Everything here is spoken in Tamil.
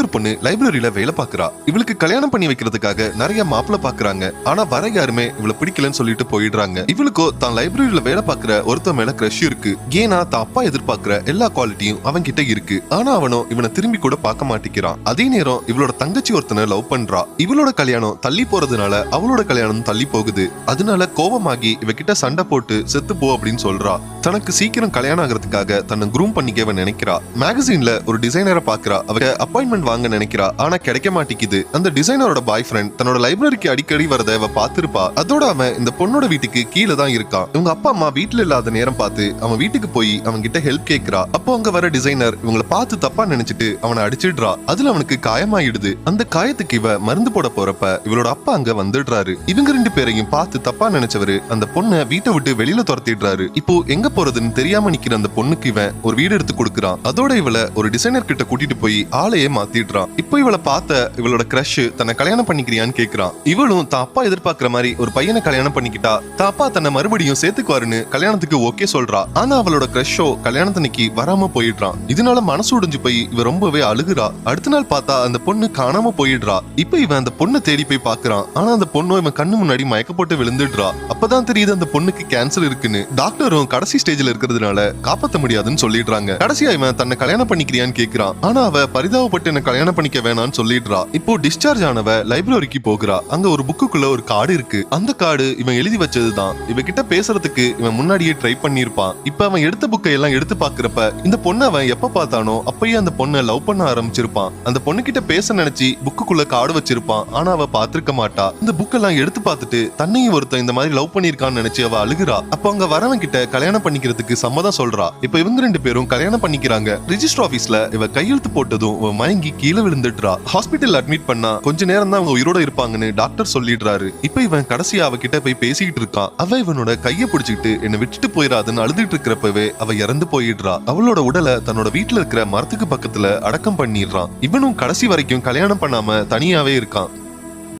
ஒரு பொண்ணு லைப்ரரியில வேலை பாக்குறா. இவளுக்கு கல்யாணம் பண்ணி வைக்கிறதுக்காக நிறைய மாப்பிள்ள பாக்குறாங்க. ஆனா வர யாருமே இவளை பிடிக்கலன்னு சொல்லிட்டு போயிடுறாங்க. இவளுக்கோ தான் லைப்ரரியில வேலை பாக்குற ஒருத்த மேல கிரஷ் இருக்கு. ஏன்னா தான் அப்பா எதிர்பார்க்கிற எல்லா குவாலிட்டியும் அவன் கிட்ட இருக்கு. ஆனா அவனும் இவனை திரும்பி கூட பார்க்க மாட்டேங்கிறான். அதே நேரம் இவளோட தங்கச்சி ஒருத்தனை லவ் பண்றா. இவளோட கல்யாணம் தள்ளி போறதுனால அவளோட கல்யாணம் தள்ளி போகுது. அதனால கோபமாகி இவகிட்ட சண்டை போட்டு செத்து போ அப்படின்னு சொல்றா. தனக்கு சீக்கிரம் கல்யாணம் ஆகிறதுக்காக தன்னை குரூம் பண்ணிக்க நினைக்கிறா. மேகசின்ல ஒரு டிசைனரை பாக்குறா. அவ அப்பாயின்மெண்ட் வாங்க நினைக்கிறா. ஆனா கிடைக்க மாட்டேங்குது. அந்த டிசைனரோட பாய் ஃப்ரெண்ட் தன்னோட லைப்ரரிக்கு அடிக்கடி வரத அவ பாத்திருப்பா. அதோட அவன் இந்த பொண்ணோட வீட்டுக்கு கீழே தான் இருக்கான். இவங்க அப்பா அம்மா வீட்டுல இல்லாத நேரம் பார்த்து அவன் வீட்டுக்கு போய் அவங்க கிட்ட ஹெல்ப் கேட்கிறா. அப்போ அங்க வர டிசைனர் இவங்களை பார்த்து தப்பா நினைச்சிட்டு அவனை அடிச்சிடுறா. அதுல அவனுக்கு காயமாயிடுது. அந்த காயத்துக்கு இவ மருந்து போட போறப்ப இவளோட அப்பா அங்க வந்துடுறாரு. இவங்க ரெண்டு பேரையும் பார்த்து தப்பா நினைச்சவரு அந்த பொண்ணை வீட்டை விட்டு வெளியில துரத்திடுறாரு. இப்போ எங்க போறதுன்னு தெரியாம நிக்கிற அந்த பொண்ணுக்கு இவன் ஒரு வீடு எடுத்து கொடுக்குறான். அதோட இவளை ஒரு டிசைனர் கிட்ட கூட்டிட்டு போய் ஆளையே மாத்திடுறான். இப்போ இவளை பார்த்த இவளோட கிரஷ் தன்னை கல்யாணம் பண்ணிக்கிறியான்னு கேக்குறான். இவளும் தான் அப்பா எதிர்பார்க்கிற மாதிரி ஒரு பையனை கல்யாணம் பண்ணிக்கிட்டா தான் அப்பா தன்னை மறுபடியும் சேர்த்துக்குவாருன்னு கல்யாணத்துக்கு ஓகே சொல்றா. ஆனா அவளோட கிரஷோ கல்யாணத்தன்னைக்கு வராம போயிடுறான். இதனால மனசு உடைஞ்சு போய் இவ ரொம்பவே அழுகுறா. அடுத்த நாள் பார்த்தா அந்த பொண்ணு காணாம போயிடுறா. இப்ப இவன் அந்த பொண்ணை தேடி போய் பாக்குறான். ஆனா அந்த பொண்ணு இவன் கண்ணு முன்னாடி மயக்க போட்டு விழுந்துடுறா. அப்பதான் தெரியுது அந்த பொண்ணுக்கு கேன்சர் இருக்குன்னு. டாக்டரும் கடைசி ஸ்டேஜ்ல இருக்கிறதுனால காப்பாற்ற முடியாதுன்னு சொல்லிடுறாங்க. கடைசியா இவன் தன்னை கல்யாணம் பண்ணிக்கிறியான்னு கேக்குறான். ஆனா அவ பரிதாபப்பட்டு என்ன கல்யாணம் பண்ணிக்க வேணாம்னு சொல்லிடுறா. இப்போ டிஸ்சார்ஜ் ஆனவ லைப்ரரிக்கு போகிறா. அங்க ஒரு புக்குக்குள்ள ஒரு கார்டு இருக்கு. அந்த கார்டு இவன் எழுதி வச்சதுதான். இவகிட்ட பேசுறதுக்கு இவன் முன்னாடியே ட்ரை பண்ணிருப்பான். இப்ப அவன் எடுத்த புக்கை எல்லாம் எடுத்து பாக்குறப்ப இந்த பொண்ணை அவன் எப்ப பார்த்தானோ அப்பயே அந்த பொண்ணை லவ் பண்ண ஆரம்பிச்சிருப்பான். அந்த பொண்ணு கிட்ட பேச நினைச்சு புக்குக்குள்ள கார்டு வச்சிருப்பான். ஆனா அவ பாத்திருக்க மாட்டா. இந்த புக்கெல்லாம் எடுத்து பார்த்துட்டு தன்னையும் ஒருத்தன் இந்த மாதிரி லவ் பண்ணிருக்கான்னு நினைச்சு அவ அழுகுறா. அப்ப அங்க வரவன் கிட்ட கல்யாணம் பண்ணிக்கிறதுக்கு சம்மதம் சொல்றா. இப்ப இவங்க ரெண்டு பேரும் கல்யாணம் பண்ணிக்கிறாங்க. ரிஜிஸ்டர் ஆபீஸ்ல இவ கையெழுத்து போட்டதும் மயங்கி கீழே விழுந்துடுறா. ஹாஸ்பிட்டல் அட்மிட் பண்ணா கொஞ்ச நேரம் தான் அவங்க உயிரோட இருப்பாங்கன்னு டாக்டர் சொல்லிடுறாரு. இப்ப இவன் கடைசியா அவகிட்ட போய் பேசிக்கிட்டு இருக்கான். அவ இவனோட கைய பிடிச்சிட்டு என்ன விட்டுட்டு போயிடாதுன்னு அழுதுட்டு இருக்கிறப்பவே அவ இறந்து போயிடுறா. அவளோட உடலை தன்னோட வீட்டுல இருக்கிற மரத்துக்கு பக்கத்துல அடக்கம் பண்ணிடுறான். இவனும் கடைசி வரைக்கும் கல்யாணம் பண்ணாம தனியாவே இருக்கான்.